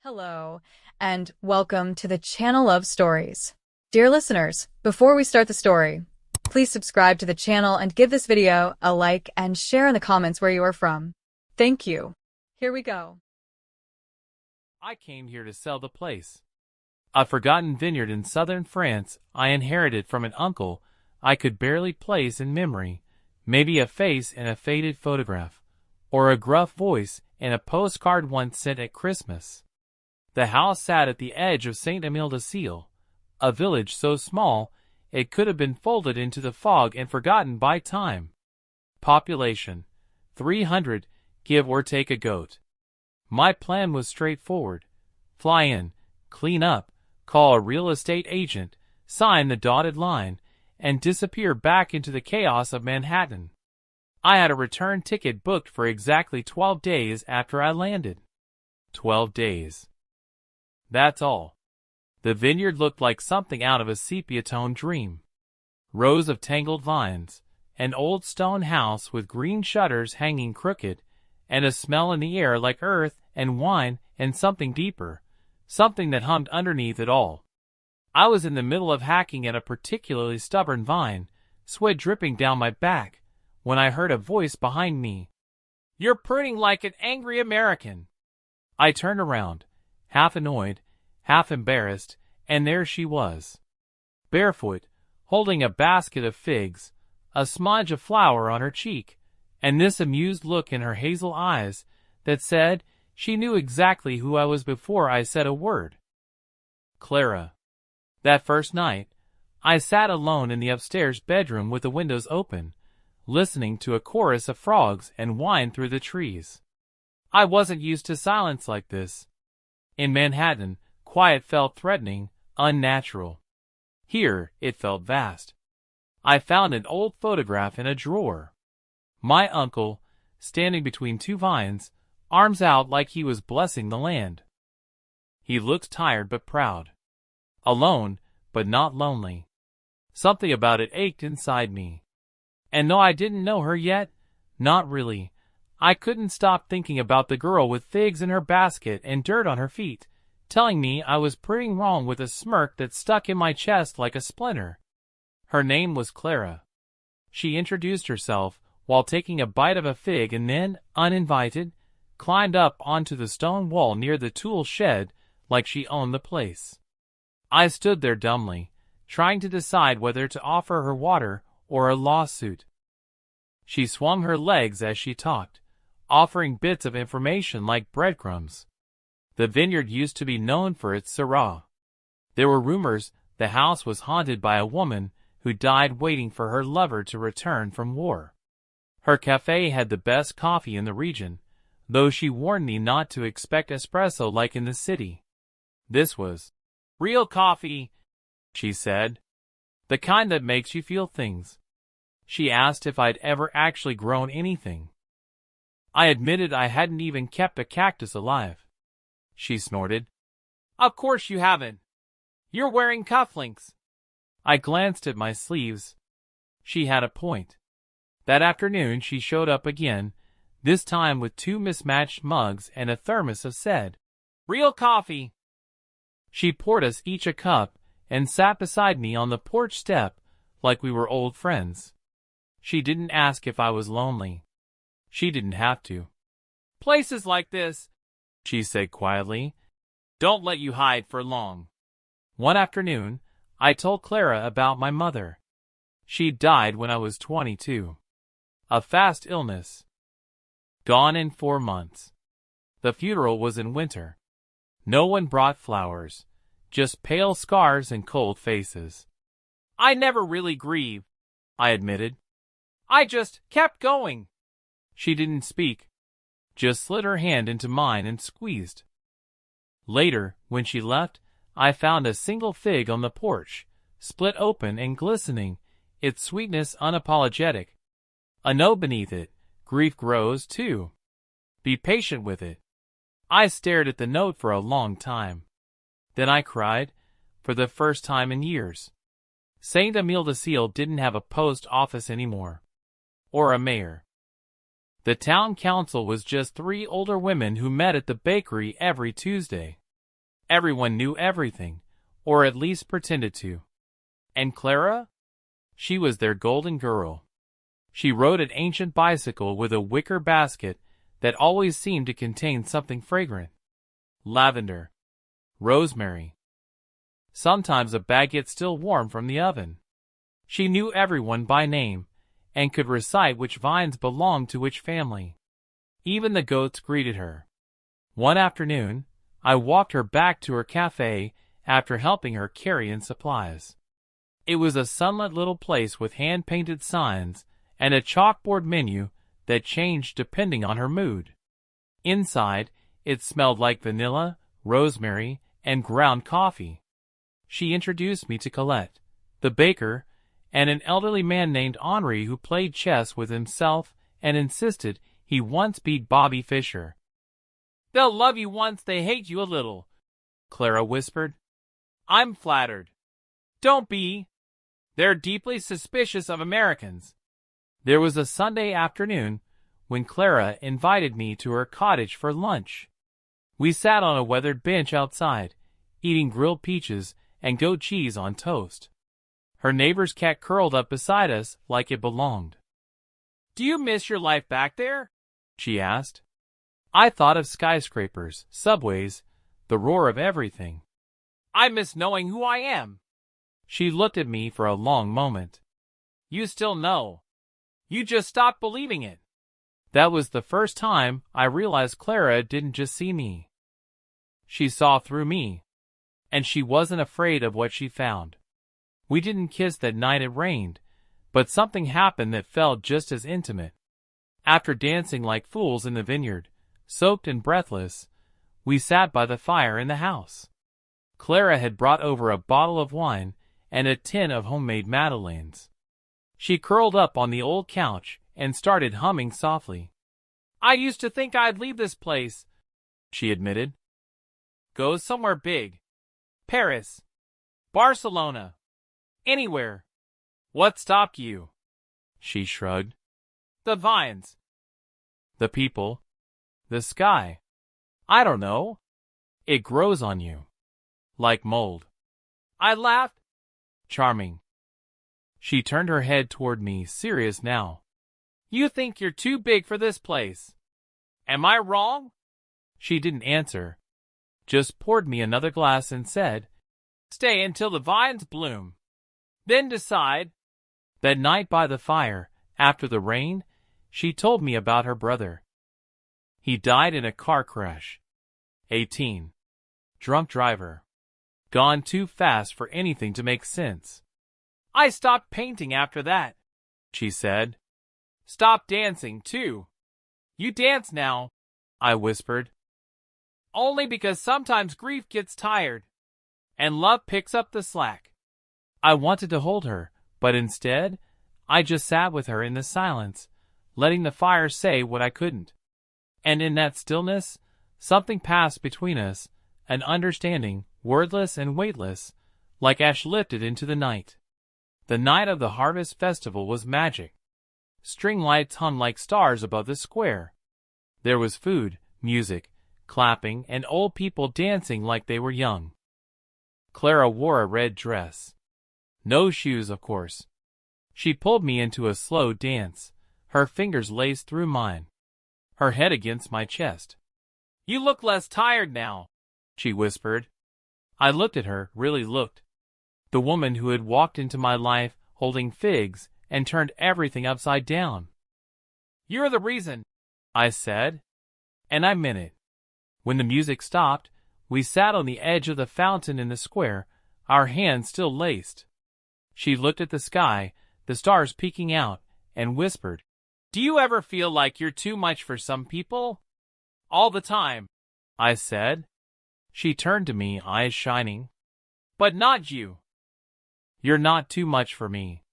Hello, and welcome to the Channel of Stories. Dear listeners, before we start the story, please subscribe to the channel and give this video a like and share in the comments where you are from. Thank you. Here we go. I came here to sell the place. A forgotten vineyard in southern France I inherited from an uncle I could barely place in memory, maybe a face in a faded photograph, or a gruff voice in a postcard once sent at Christmas. The house sat at the edge of Saint-Émile-de-Ciel, a village so small it could have been folded into the fog and forgotten by time. Population 300, give or take a goat. My plan was straightforward. Fly in, clean up, call a real estate agent, sign the dotted line, and disappear back into the chaos of Manhattan. I had a return ticket booked for exactly 12 days after I landed. 12 days. That's all. The vineyard looked like something out of a sepia-toned dream. Rows of tangled vines, an old stone house with green shutters hanging crooked, and a smell in the air like earth and wine and something deeper, something that hummed underneath it all. I was in the middle of hacking at a particularly stubborn vine, sweat dripping down my back, when I heard a voice behind me. "You're pruning like an angry American." I turned around, half annoyed, half embarrassed, and there she was. Barefoot, holding a basket of figs, a smudge of flour on her cheek, and this amused look in her hazel eyes that said she knew exactly who I was before I said a word. Clara. That first night, I sat alone in the upstairs bedroom with the windows open, listening to a chorus of frogs and wind through the trees. I wasn't used to silence like this. In Manhattan, quiet felt threatening, unnatural. Here, it felt vast. I found an old photograph in a drawer. My uncle, standing between two vines, arms out like he was blessing the land. He looked tired but proud. Alone, but not lonely. Something about it ached inside me. And though I didn't know her yet, not really, I couldn't stop thinking about the girl with figs in her basket and dirt on her feet, telling me I was pretty wrong with a smirk that stuck in my chest like a splinter. Her name was Clara. She introduced herself while taking a bite of a fig and then, uninvited, climbed up onto the stone wall near the tool shed like she owned the place. I stood there dumbly, trying to decide whether to offer her water or a lawsuit. She swung her legs as she talked, offering bits of information like breadcrumbs. The vineyard used to be known for its Syrah. There were rumors the house was haunted by a woman who died waiting for her lover to return from war. Her cafe had the best coffee in the region, though she warned me not to expect espresso like in the city. This was real coffee, she said. The kind that makes you feel things. She asked if I'd ever actually grown anything. I admitted I hadn't even kept a cactus alive. She snorted. "Of course you haven't. You're wearing cufflinks." I glanced at my sleeves. She had a point. That afternoon she showed up again, this time with two mismatched mugs and a thermos of said real coffee. She poured us each a cup and sat beside me on the porch step like we were old friends. She didn't ask if I was lonely. She didn't have to. "Places like this," she said quietly, "don't let you hide for long." One afternoon, I told Clara about my mother. She died when I was 22. A fast illness. Gone in 4 months. The funeral was in winter. No one brought flowers, just pale scars and cold faces. "I never really grieved," I admitted. "I just kept going." She didn't speak, just slid her hand into mine and squeezed. Later, when she left, I found a single fig on the porch, split open and glistening, its sweetness unapologetic. A note beneath it, "Grief grows, too. Be patient with it." I stared at the note for a long time. Then I cried, for the first time in years. Saint-Émile-de-Ciel didn't have a post office anymore. Or a mayor. The town council was just 3 older women who met at the bakery every Tuesday. Everyone knew everything, or at least pretended to. And Clara? She was their golden girl. She rode an ancient bicycle with a wicker basket that always seemed to contain something fragrant. Lavender. Rosemary. Sometimes a baguette still warm from the oven. She knew everyone by name, and could recite which vines belonged to which family. Even the goats greeted her. One afternoon, I walked her back to her cafe after helping her carry in supplies. It was a sunlit little place with hand-painted signs and a chalkboard menu that changed depending on her mood. Inside, it smelled like vanilla, rosemary, and ground coffee. She introduced me to Colette, the baker, and an elderly man named Henri who played chess with himself and insisted he once beat Bobby Fischer. "They'll love you once they hate you a little," Clara whispered. "I'm flattered." "Don't be. They're deeply suspicious of Americans." There was a Sunday afternoon when Clara invited me to her cottage for lunch. We sat on a weathered bench outside, eating grilled peaches and goat cheese on toast. Her neighbor's cat curled up beside us like it belonged. "Do you miss your life back there?" she asked. I thought of skyscrapers, subways, the roar of everything. "I miss knowing who I am." She looked at me for a long moment. "You still know. You just stopped believing it." That was the first time I realized Clara didn't just see me. She saw through me. And she wasn't afraid of what she found. We didn't kiss that night it rained, but something happened that felt just as intimate. After dancing like fools in the vineyard, soaked and breathless, we sat by the fire in the house. Clara had brought over a bottle of wine and a tin of homemade madeleines. She curled up on the old couch and started humming softly. "I used to think I'd leave this place," she admitted. "Go somewhere big. Paris. Barcelona. Anywhere." "What stopped you?" She shrugged. "The vines. The people. The sky. I don't know. It grows on you. Like mold." I laughed. "Charming." She turned her head toward me, serious now. "You think you're too big for this place. Am I wrong?" She didn't answer, just poured me another glass and said, "Stay until the vines bloom. Then decide." That night by the fire, after the rain, she told me about her brother. He died in a car crash. 18. Drunk driver. Gone too fast for anything to make sense. "I stopped painting after that," she said. "Stopped dancing, too." "You dance now," I whispered. "Only because sometimes grief gets tired, and love picks up the slack." I wanted to hold her, but instead, I just sat with her in the silence, letting the fire say what I couldn't. And in that stillness, something passed between us, an understanding, wordless and weightless, like ash lifted into the night. The night of the harvest festival was magic. String lights hung like stars above the square. There was food, music, clapping, and old people dancing like they were young. Clara wore a red dress. No shoes, of course. She pulled me into a slow dance, her fingers laced through mine, her head against my chest. "You look less tired now," she whispered. I looked at her, really looked. The woman who had walked into my life holding figs and turned everything upside down. "You're the reason," I said. And I meant it. When the music stopped, we sat on the edge of the fountain in the square, our hands still laced. She looked at the sky, the stars peeking out, and whispered, "Do you ever feel like you're too much for some people?" "All the time," I said. She turned to me, eyes shining. "But not you." "You're not too much for me."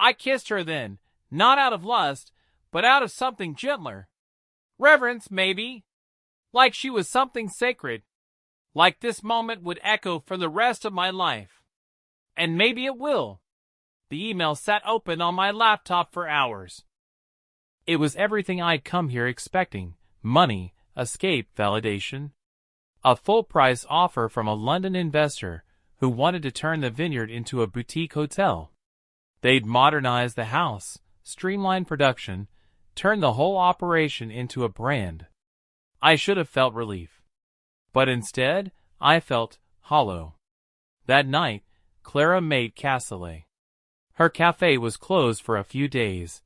I kissed her then, not out of lust, but out of something gentler. Reverence, maybe. Like she was something sacred. Like this moment would echo for the rest of my life. And maybe it will. The email sat open on my laptop for hours. It was everything I'd come here expecting: money, escape, validation. A full-price offer from a London investor who wanted to turn the vineyard into a boutique hotel. They'd modernize the house, streamline production, turn the whole operation into a brand. I should have felt relief. But instead, I felt hollow. That night, Clara made cassoulet. Her cafe was closed for a few days,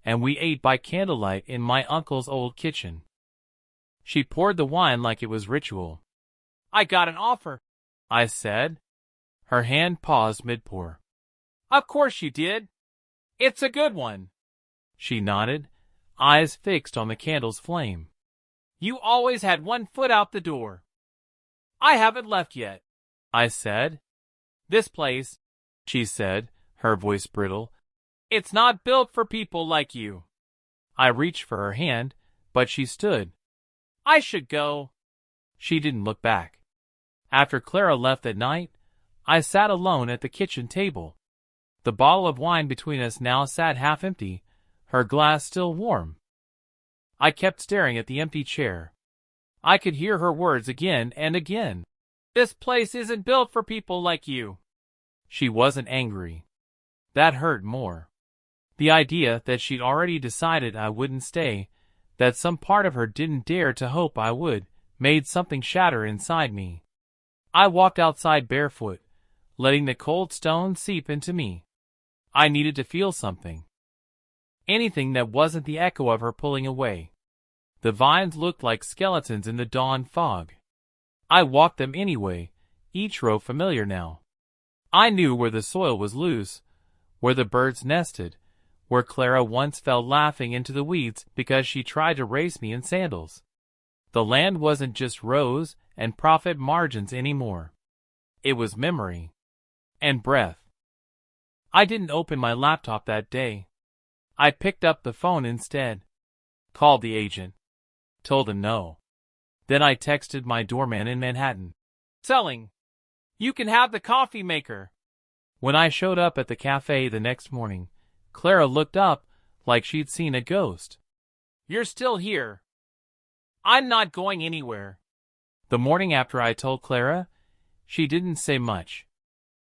and we ate by candlelight in my uncle's old kitchen. She poured the wine like it was ritual. "I got an offer," I said. Her hand paused mid-pour. "Of course you did. It's a good one." She nodded, eyes fixed on the candle's flame. "You always had one foot out the door." "I haven't left yet," I said. "This place," she said, her voice brittle, "it's not built for people like you." I reached for her hand, but she stood. "I should go." She didn't look back. After Clara left that night, I sat alone at the kitchen table. The bottle of wine between us now sat half empty, her glass still warm. I kept staring at the empty chair. I could hear her words again and again. "This place isn't built for people like you." She wasn't angry. That hurt more. The idea that she'd already decided I wouldn't stay, that some part of her didn't dare to hope I would, made something shatter inside me. I walked outside barefoot, letting the cold stone seep into me. I needed to feel something. Anything that wasn't the echo of her pulling away. The vines looked like skeletons in the dawn fog. I walked them anyway, each row familiar now. I knew where the soil was loose, where the birds nested, where Clara once fell laughing into the weeds because she tried to race me in sandals. The land wasn't just rows and profit margins anymore. It was memory. And breath. I didn't open my laptop that day. I picked up the phone instead. Called the agent. Told him no. Then I texted my doorman in Manhattan. "Selling. You can have the coffee maker." When I showed up at the cafe the next morning, Clara looked up like she'd seen a ghost. "You're still here." "I'm not going anywhere." The morning after I told Clara, she didn't say much.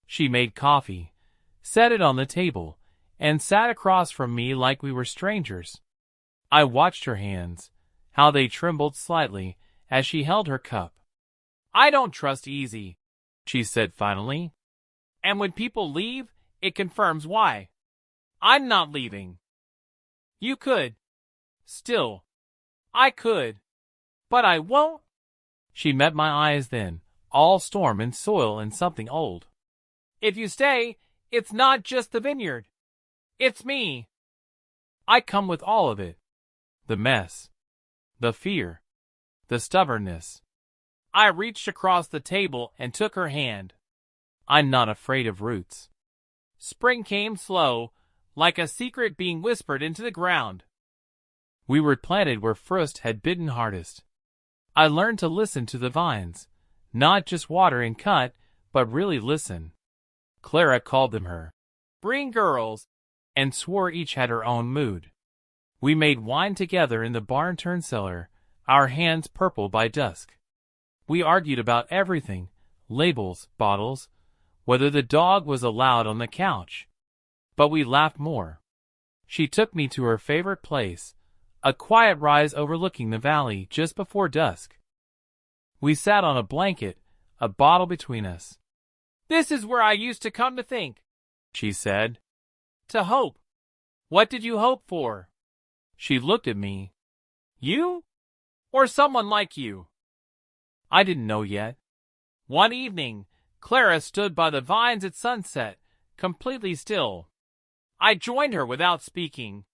She made coffee, set it on the table, and sat across from me like we were strangers. I watched her hands, how they trembled slightly as she held her cup. "I don't trust easy," she said finally. "And when people leave, it confirms why. I'm not leaving." "You could. Still. I could. But I won't." She met my eyes then, all storm and soil and something old. "If you stay, it's not just the vineyard. It's me. I come with all of it. The mess. The fear. The stubbornness." I reached across the table and took her hand. "I'm not afraid of roots." Spring came slow, like a secret being whispered into the ground. We were planted where frost had bitten hardest. I learned to listen to the vines, not just water and cut, but really listen. Clara called them her "green girls," and swore each had her own mood. We made wine together in the barn-turned cellar, our hands purple by dusk. We argued about everything, labels, bottles, whether the dog was allowed on the couch. But we laughed more. She took me to her favorite place, a quiet rise overlooking the valley just before dusk. We sat on a blanket, a bottle between us. "This is where I used to come to think," she said. "To hope." "What did you hope for?" She looked at me. "You? Or someone like you?" I didn't know yet. One evening, Clara stood by the vines at sunset, completely still. I joined her without speaking.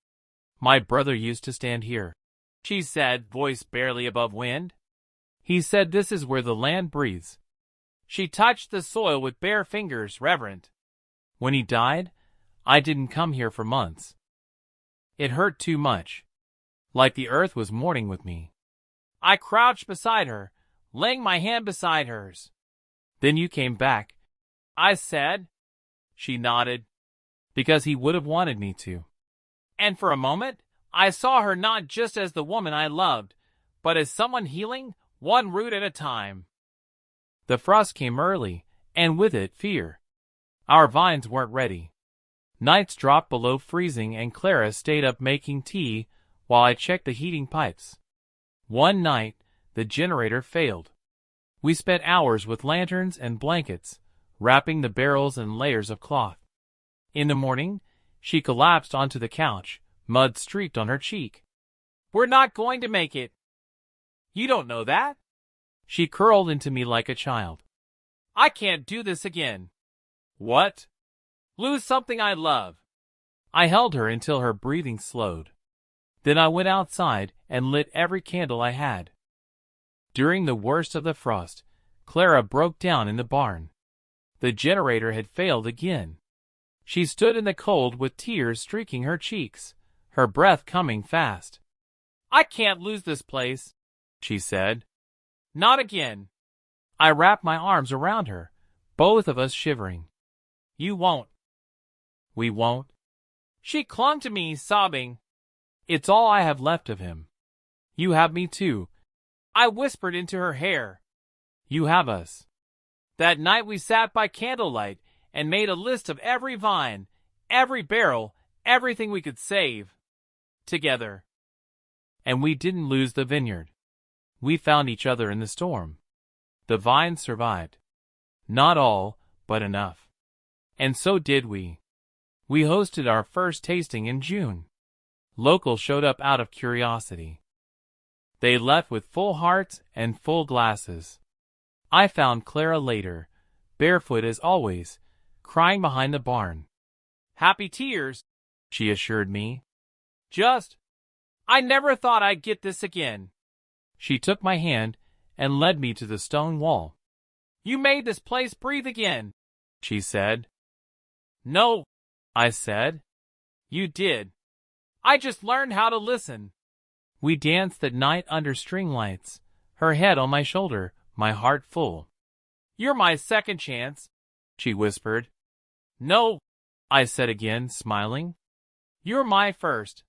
"My brother used to stand here," she said, voice barely above wind. "He said this is where the land breathes." She touched the soil with bare fingers, reverent. "When he died, I didn't come here for months. It hurt too much. Like the earth was mourning with me." I crouched beside her, laying my hand beside hers. "Then you came back," I said. She nodded. "Because he would have wanted me to." And for a moment, I saw her not just as the woman I loved, but as someone healing, one root at a time. The frost came early, and with it fear. Our vines weren't ready. Nights dropped below freezing and Clara stayed up making tea while I checked the heating pipes. One night, the generator failed. We spent hours with lanterns and blankets, wrapping the barrels in layers of cloth. In the morning, she collapsed onto the couch, mud streaked on her cheek. "We're not going to make it." "You don't know that." She curled into me like a child. "I can't do this again." "What?" "Lose something I love." I held her until her breathing slowed. Then I went outside and lit every candle I had. During the worst of the frost, Clara broke down in the barn. The generator had failed again. She stood in the cold with tears streaking her cheeks, her breath coming fast. "I can't lose this place," she said. "Not again." I wrapped my arms around her, both of us shivering. "You won't." "We won't." She clung to me, sobbing. "It's all I have left of him." "You have me too," I whispered into her hair. "You have us." That night we sat by candlelight and made a list of every vine, every barrel, everything we could save. Together. And we didn't lose the vineyard. We found each other in the storm. The vines survived. Not all, but enough. And so did we. We hosted our first tasting in June. Locals showed up out of curiosity. They left with full hearts and full glasses. I found Clara later, barefoot as always, crying behind the barn. "Happy tears," she assured me. I never thought I'd get this again." She took my hand and led me to the stone wall. "You made this place breathe again," she said. "No," I said. "You did. I just learned how to listen." We danced that night under string lights, her head on my shoulder, my heart full. "You're my second chance," she whispered. "No," I said again, smiling. "You're my first."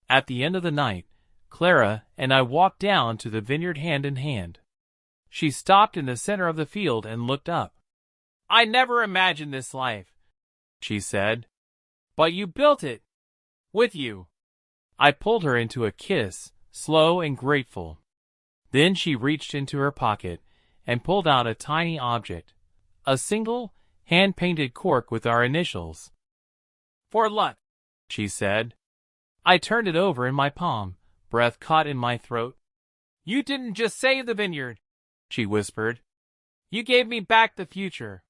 At the end of the night, Clara and I walked down to the vineyard hand in hand. She stopped in the center of the field and looked up. "I never imagined this life," she said. "But you built it. With you." I pulled her into a kiss, slow and grateful. Then she reached into her pocket and pulled out a tiny object, a single, hand-painted cork with our initials. "For luck," she said. I turned it over in my palm, breath caught in my throat. "You didn't just save the vineyard," she whispered. "You gave me back the future."